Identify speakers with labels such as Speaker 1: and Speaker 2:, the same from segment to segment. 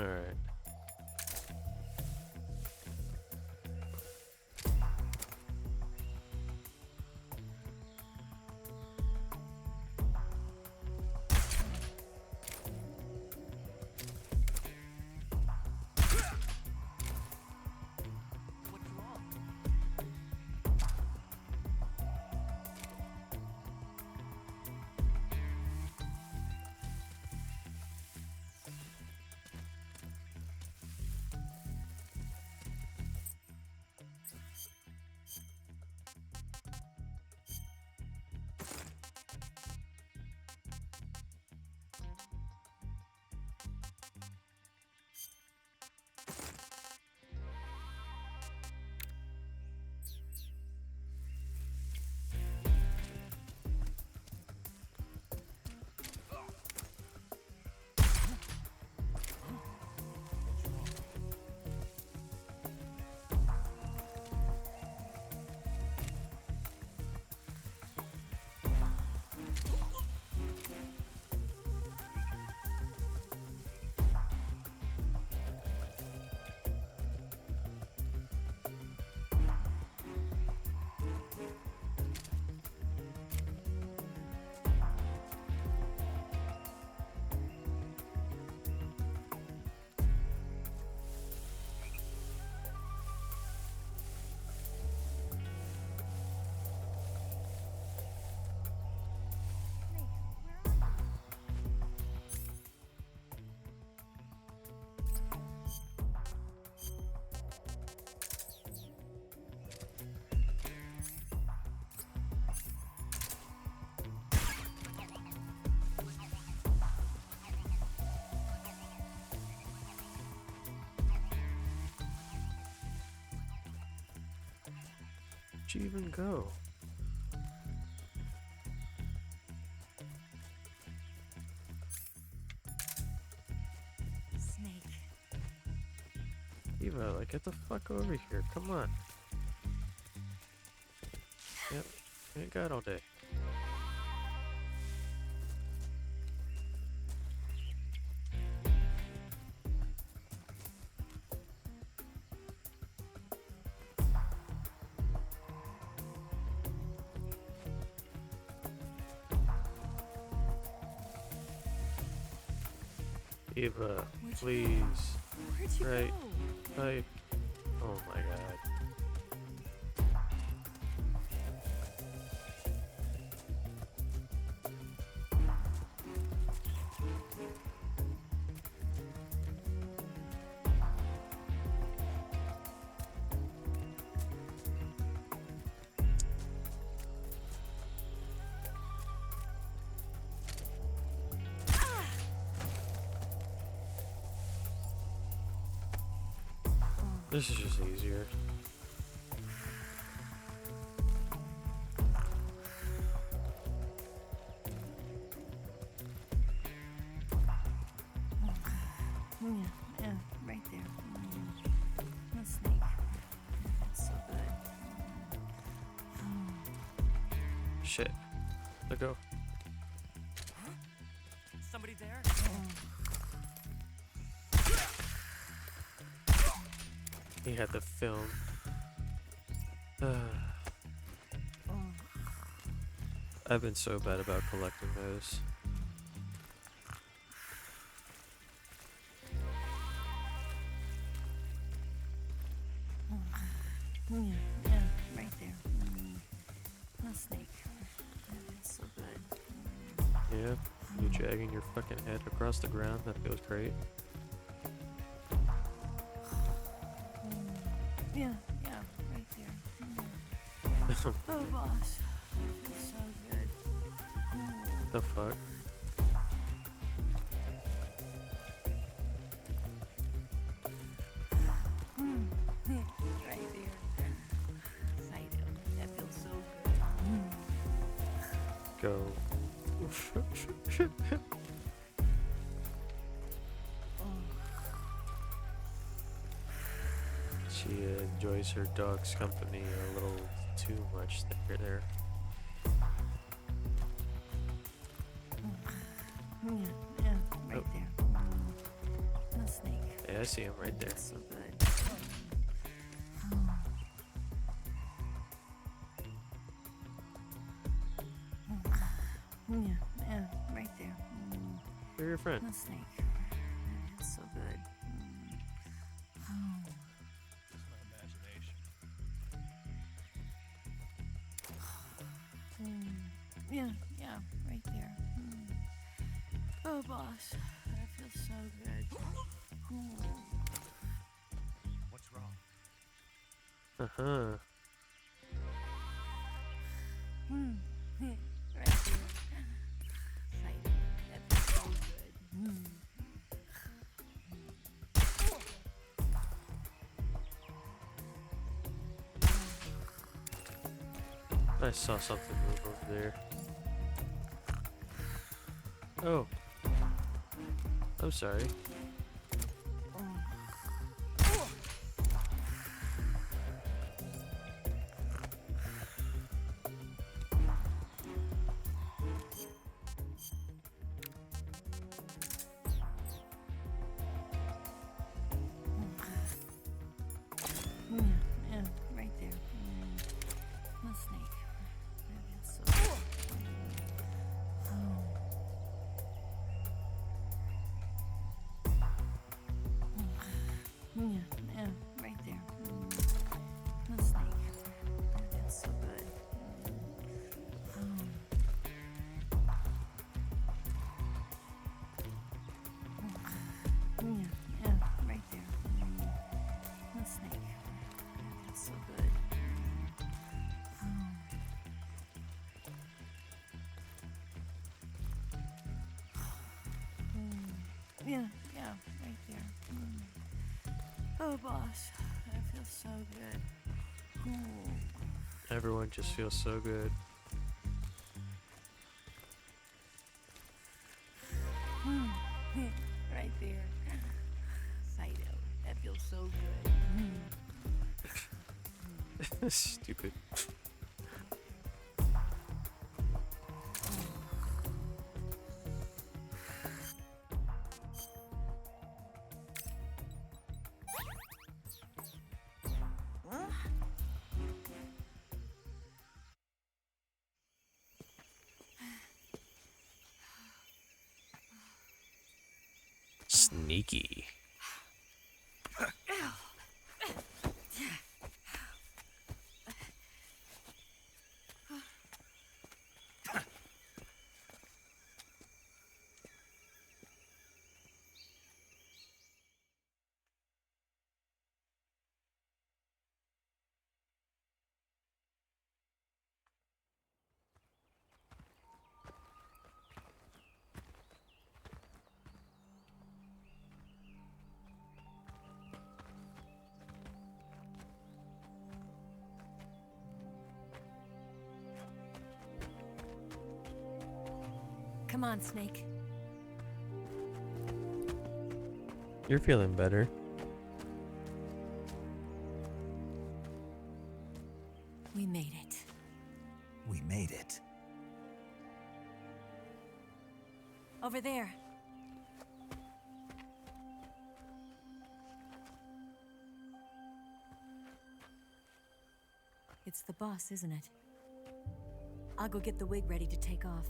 Speaker 1: Alright.
Speaker 2: What's wrong?
Speaker 1: Where'd you even go?
Speaker 2: Snake.
Speaker 1: Eva, like, get the fuck over here. Come on. Yep. Ain't got all day. Eva, please.
Speaker 2: Where'd you
Speaker 1: Right.
Speaker 2: go?
Speaker 1: Oh my god. This is just easier.
Speaker 2: Yeah, right there. The snake. It's so good.
Speaker 1: Shit. Let go.
Speaker 2: Somebody there?
Speaker 1: He had the film. I've been so bad about collecting those.
Speaker 2: Yeah, right there. The snake. It's so good.
Speaker 1: Yeah, you dragging your fucking head across the ground, that feels great.
Speaker 2: Yeah, right there. Oh, boss. It's so good.
Speaker 1: The fuck?
Speaker 2: Right there. Sight him. That feels so good.
Speaker 1: Go. She enjoys her dog's company a little too much there.
Speaker 2: Yeah, right there. The snake.
Speaker 1: I see him right there.
Speaker 2: So good. Yeah, yeah, right there.
Speaker 1: You're your friend.
Speaker 2: The snake. That feels so good.
Speaker 3: Just my imagination.
Speaker 2: Yeah, yeah, right there. Oh, boss, that feels so good.
Speaker 3: What's wrong?
Speaker 1: Uh-huh.
Speaker 2: Right there. Exciting. That feels so good.
Speaker 1: I saw something move over there. Oh. I'm sorry.
Speaker 2: Yeah, right there. The snake. That feels so good. Yeah, yeah, right there. The snake. That feels so good. Yeah, yeah, right there. The snake. That feels so good. Yeah, yeah, right there. Oh, boss, that feels so good.
Speaker 1: Everyone just feels so good.
Speaker 2: Right there. Fido, that feels so good.
Speaker 1: Stupid. Sneaky.
Speaker 2: Come on, Snake.
Speaker 1: You're feeling better.
Speaker 2: We made it.
Speaker 3: We made it.
Speaker 2: Over there. It's the boss, isn't it? I'll go get the wig ready to take off.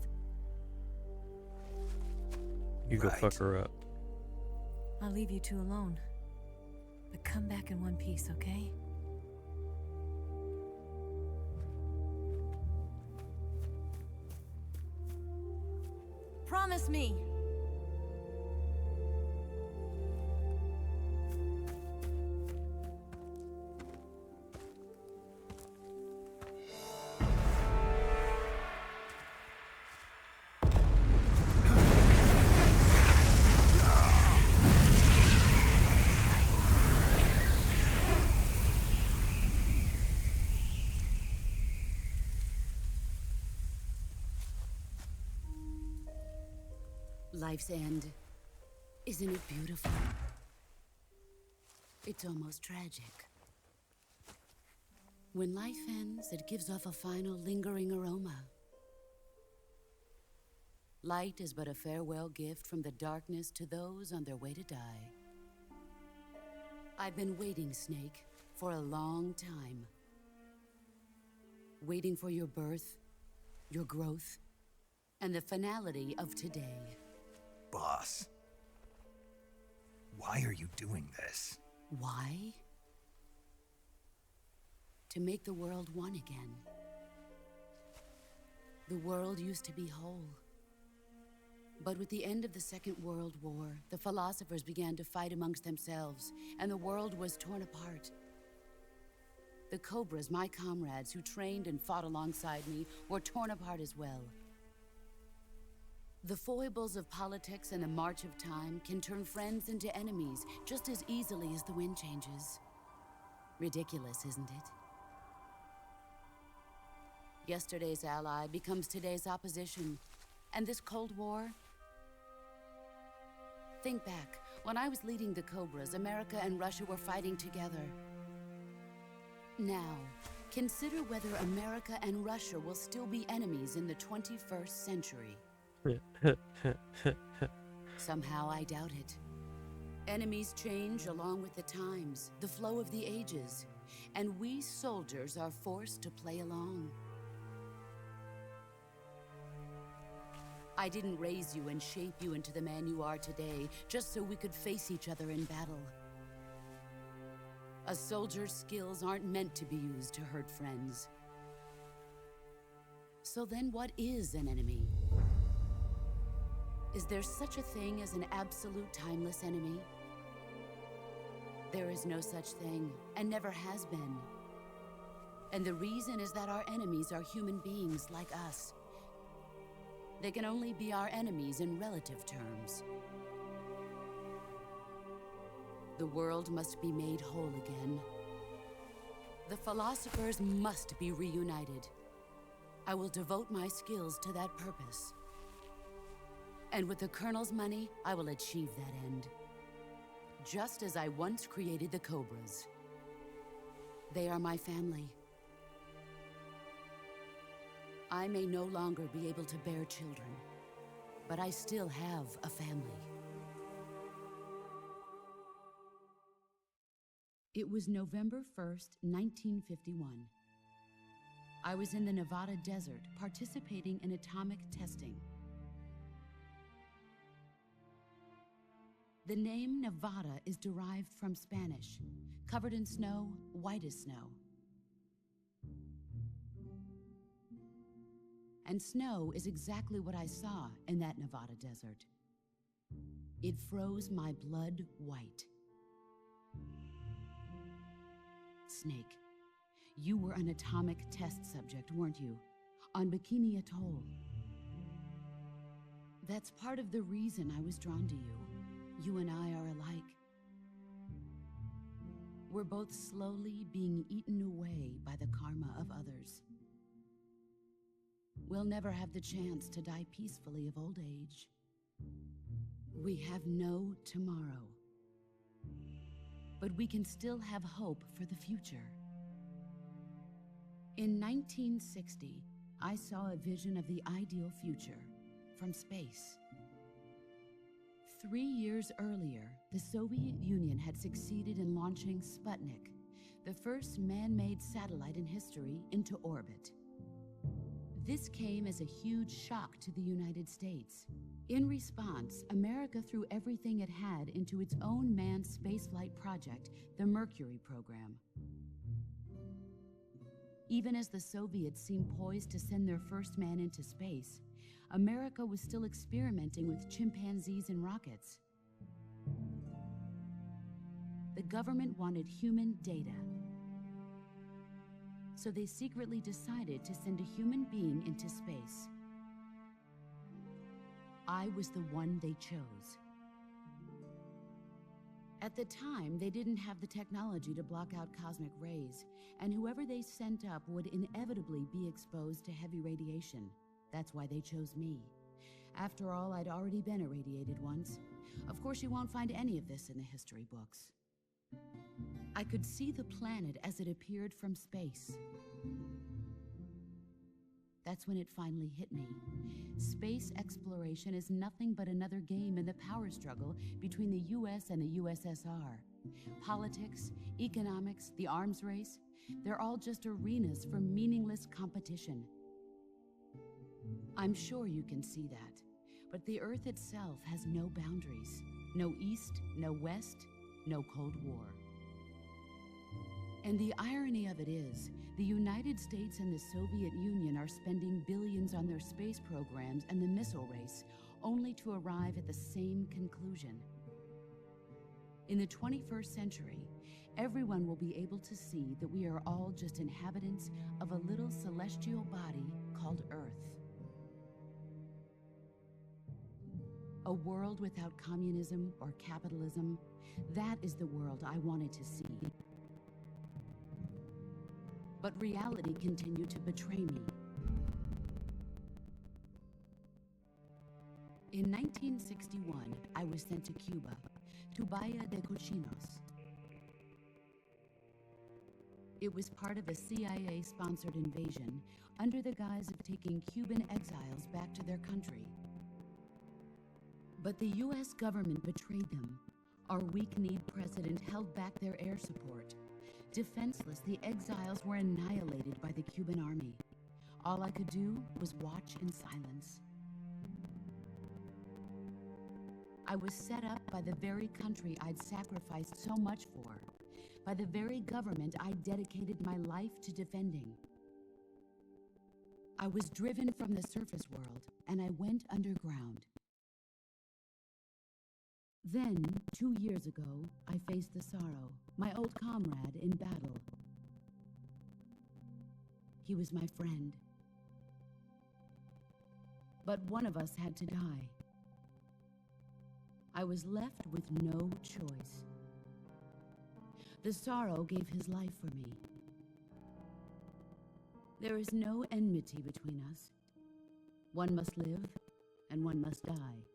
Speaker 1: You go
Speaker 3: Right.
Speaker 1: fuck her up.
Speaker 2: I'll leave you two alone. But come back in one piece, okay? Promise me!
Speaker 4: Life's end. Isn't it beautiful? It's almost tragic. When life ends, it gives off a final lingering aroma. Light is but a farewell gift from the darkness to those on their way to die. I've been waiting, Snake, for a long time. Waiting for your birth, your growth, and the finality of today.
Speaker 3: Boss. Why are you doing this?
Speaker 4: Why? To make the world one again. The world used to be whole. But with the end of the Second World War, the philosophers began to fight amongst themselves, and the world was torn apart. The Cobras, my comrades who trained and fought alongside me, were torn apart as well. The foibles of politics and the march of time can turn friends into enemies just as easily as the wind changes. Ridiculous, isn't it? Yesterday's ally becomes today's opposition. And this Cold War? Think back. When I was leading the Cobras, America and Russia were fighting together. Now, consider whether America and Russia will still be enemies in the 21st century. Somehow I doubt it. Enemies change along with the times, the flow of the ages, and we soldiers are forced to play along. I didn't raise you and shape you into the man you are today just so we could face each other in battle. A soldier's skills aren't meant to be used to hurt friends. So then what is an enemy? Is there such a thing as an absolute timeless enemy? There is no such thing, and never has been. And the reason is that our enemies are human beings like us. They can only be our enemies in relative terms. The world must be made whole again. The philosophers must be reunited. I will devote my skills to that purpose. And with the Colonel's money, I will achieve that end. Just as I once created the Cobras. They are my family. I may no longer be able to bear children, but I still have a family. It was November 1st, 1951. I was in the Nevada desert participating in atomic testing. The name Nevada is derived from Spanish, covered in snow, white as snow. And snow is exactly what I saw in that Nevada desert. It froze my blood white. Snake, you were an atomic test subject, weren't you? On Bikini Atoll. That's part of the reason I was drawn to you. You and I are alike. We're both slowly being eaten away by the karma of others. We'll never have the chance to die peacefully of old age. We have no tomorrow. But we can still have hope for the future. In 1960, I saw a vision of the ideal future from space. 3 years earlier, the Soviet Union had succeeded in launching Sputnik, the first man-made satellite in history, into orbit. This came as a huge shock to the United States. In response, America threw everything it had into its own manned spaceflight project, the Mercury program. Even as the Soviets seemed poised to send their first man into space, America was still experimenting with chimpanzees and rockets. The government wanted human data. So they secretly decided to send a human being into space. I was the one they chose. At the time, they didn't have the technology to block out cosmic rays, and whoever they sent up would inevitably be exposed to heavy radiation. That's why they chose me. After all, I'd already been irradiated once. Of course, you won't find any of this in the history books. I could see the planet as it appeared from space. That's when it finally hit me. Space exploration is nothing but another game in the power struggle between the US and the USSR. Politics, economics, the arms race, they're all just arenas for meaningless competition. I'm sure you can see that, but the Earth itself has no boundaries. No East, no West, no Cold War. And the irony of it is, the United States and the Soviet Union are spending billions on their space programs and the missile race, only to arrive at the same conclusion. In the 21st century, everyone will be able to see that we are all just inhabitants of a little celestial body called Earth. A world without communism or capitalism, that is the world I wanted to see. But reality continued to betray me. In 1961, I was sent to Cuba, to Bahia de Cochinos. It was part of a CIA-sponsored invasion under the guise of taking Cuban exiles back to their country. But the US government betrayed them. Our weak-kneed president held back their air support. Defenseless, the exiles were annihilated by the Cuban army. All I could do was watch in silence. I was set up by the very country I'd sacrificed so much for, by the very government I dedicated my life to defending. I was driven from the surface world, and I went underground. Then, 2 years ago, I faced the sorrow, my old comrade in battle. He was my friend. But one of us had to die. I was left with no choice. The sorrow gave his life for me. There is no enmity between us. One must live, and one must die.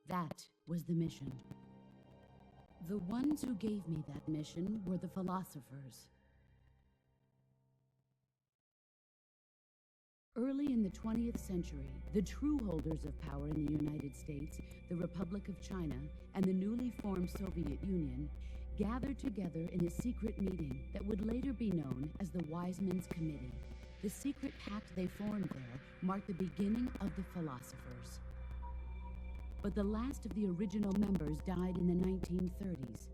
Speaker 4: That was the mission. The ones who gave me that mission were the philosophers. Early in the 20th century, the true holders of power in the United States, the Republic of China, and the newly formed Soviet Union gathered together in a secret meeting that would later be known as the Wise Men's Committee. The secret pact they formed there marked the beginning of the philosophers. But the last of the original members died in the 1930s.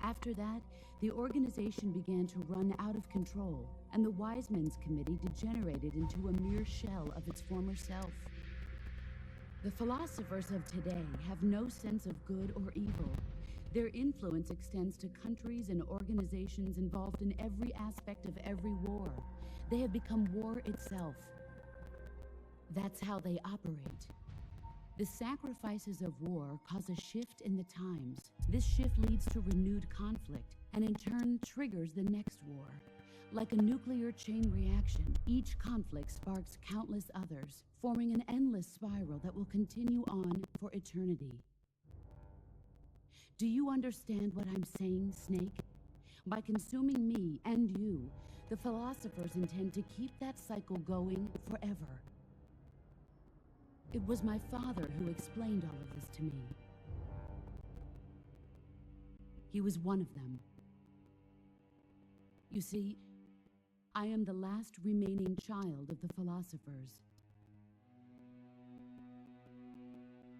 Speaker 4: After that, the organization began to run out of control, and the Wise Men's Committee degenerated into a mere shell of its former self. The philosophers of today have no sense of good or evil. Their influence extends to countries and organizations involved in every aspect of every war. They have become war itself. That's how they operate. The sacrifices of war cause a shift in the times. This shift leads to renewed conflict, and in turn triggers the next war. Like a nuclear chain reaction, each conflict sparks countless others, forming an endless spiral that will continue on for eternity. Do you understand what I'm saying, Snake? By consuming me and you, the philosophers intend to keep that cycle going forever. It was my father who explained all of this to me. He was one of them. You see, I am the last remaining child of the philosophers.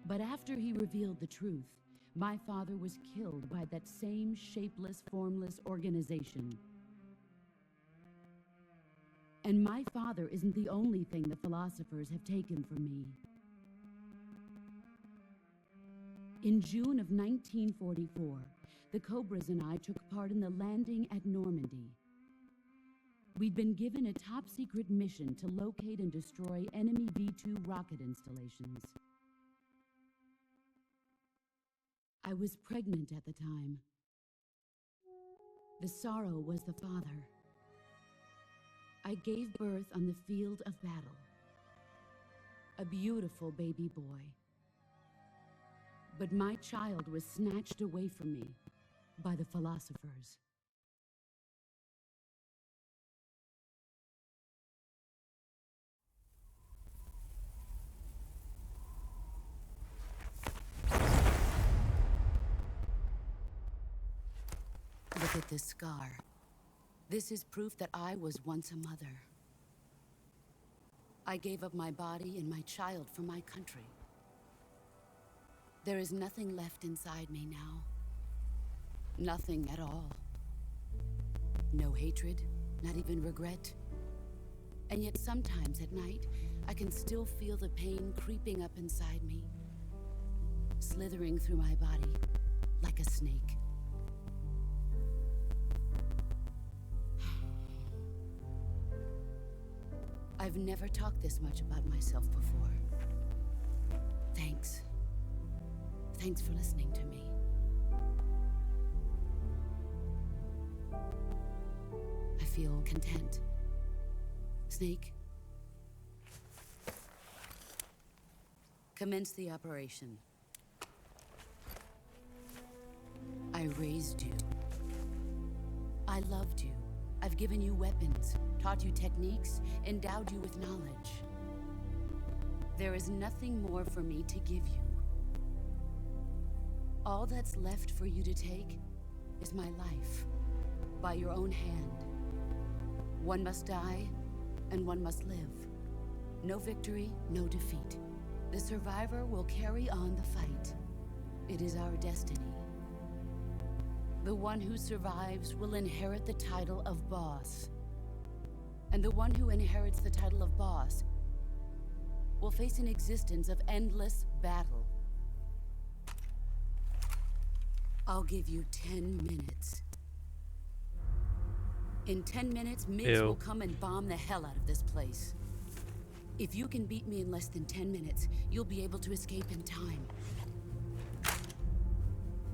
Speaker 4: But after he revealed the truth, my father was killed by that same shapeless, formless organization. And my father isn't the only thing the philosophers have taken from me. In June of 1944, the Cobras and I took part in the landing at Normandy. We'd been given a top-secret mission to locate and destroy enemy V-2 rocket installations. I was pregnant at the time. The sorrow was the father. I gave birth on the field of battle. A beautiful baby boy. But my child was snatched away from me by the philosophers. Look at this scar. This is proof that I was once a mother. I gave up my body and my child for my country. There is nothing left inside me now. Nothing at all. No hatred, not even regret. And yet sometimes at night, I can still feel the pain creeping up inside me, slithering through my body like a snake. I've never talked this much about myself before. Thanks. Thanks for listening to me. I feel content. Snake, commence the operation. I raised you. I loved you. I've given you weapons, taught you techniques, endowed you with knowledge. There is nothing more for me to give you. All that's left for you to take is my life, by your own hand. One must die, and one must live. No victory, no defeat. The survivor will carry on the fight. It is our destiny. The one who survives will inherit the title of boss. And the one who inherits the title of boss will face an existence of endless battle. I'll give you 10 minutes. In 10 minutes, MiGs will come and bomb the hell out of this place. If you can beat me in less than 10 minutes, you'll be able to escape in time.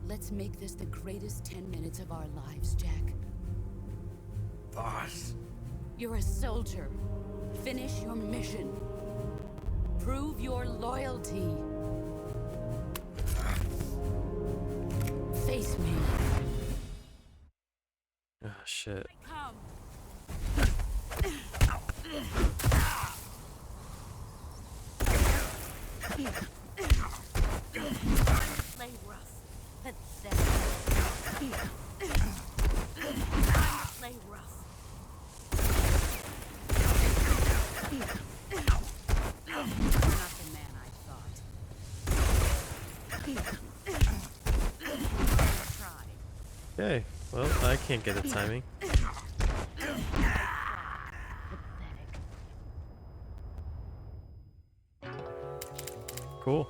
Speaker 4: Let's make this the greatest 10 minutes of our lives, Jack.
Speaker 3: Boss.
Speaker 4: You're a soldier. Finish your mission. Prove your loyalty. Face me.
Speaker 1: Ah, shit.
Speaker 2: Come. Play rough. Pathetic. Play rough. You're not the man I thought. Try.
Speaker 1: Okay, well, I can't get the timing. Cool.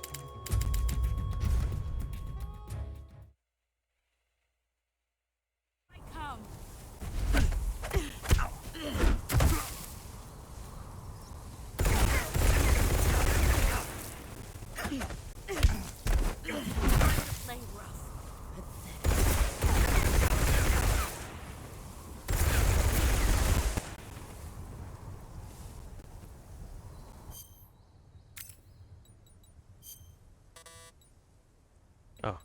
Speaker 2: Come. Play rough.
Speaker 1: Oh.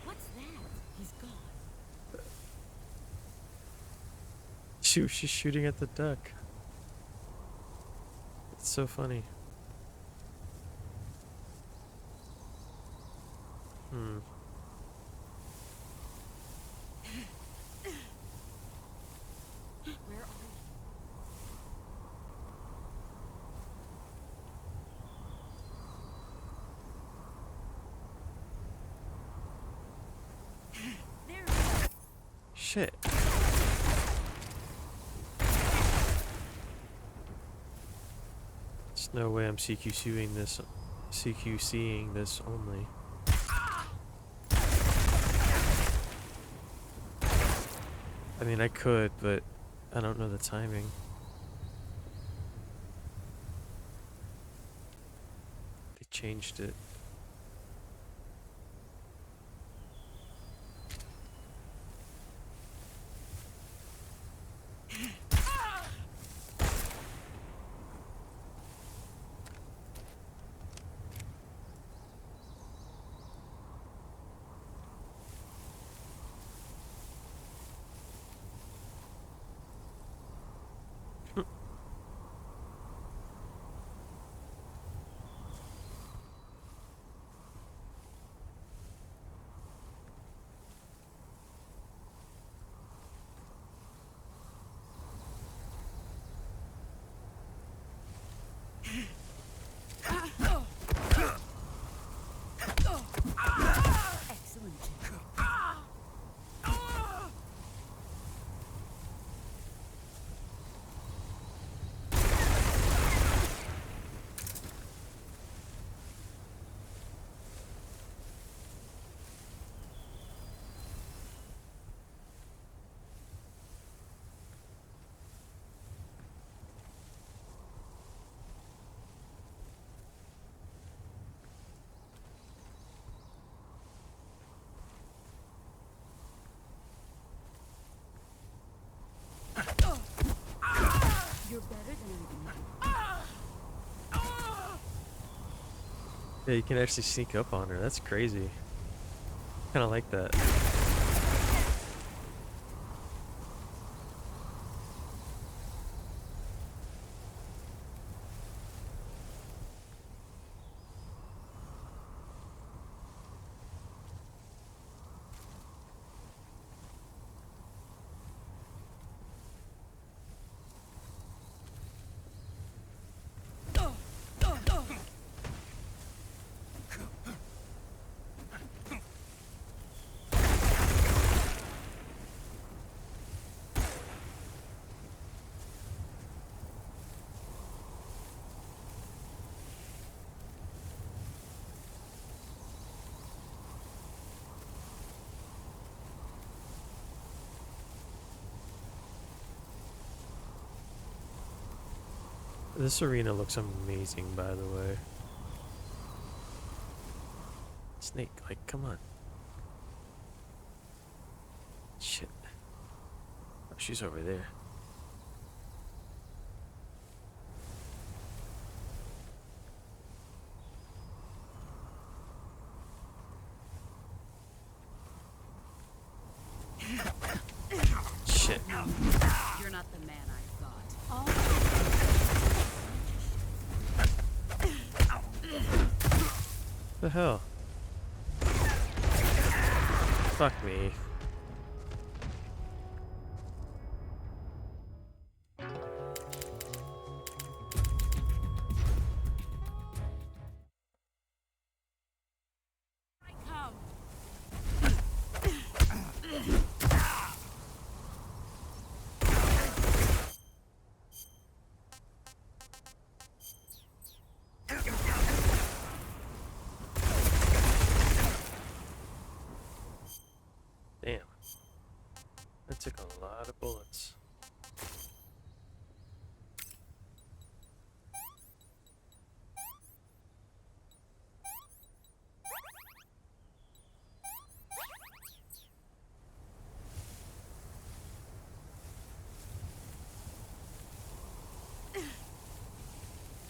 Speaker 2: What's that? He's gone.
Speaker 1: Shoot, she's shooting at the duck. It's so funny.
Speaker 2: Where are you?
Speaker 1: Shit. There's no way I'm CQCing this only. I mean, I could, but I don't know the timing. They changed it.
Speaker 4: Excellent. You're better than
Speaker 1: Yeah, you can actually sneak up on her. That's crazy. Kind of like that. This arena looks amazing, by the way. Snake, like, come on. Shit. Oh, she's over there. Shit.
Speaker 4: You're not the man I thought.
Speaker 1: The hell? Fuck me. Damn. That took a lot of bullets.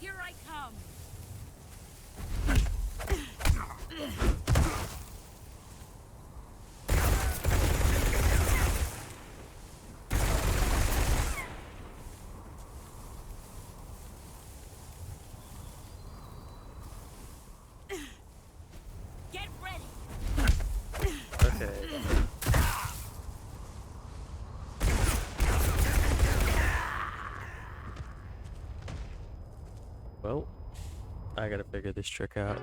Speaker 2: Here I come. Get ready.
Speaker 1: Okay. Well, I gotta figure this trick out.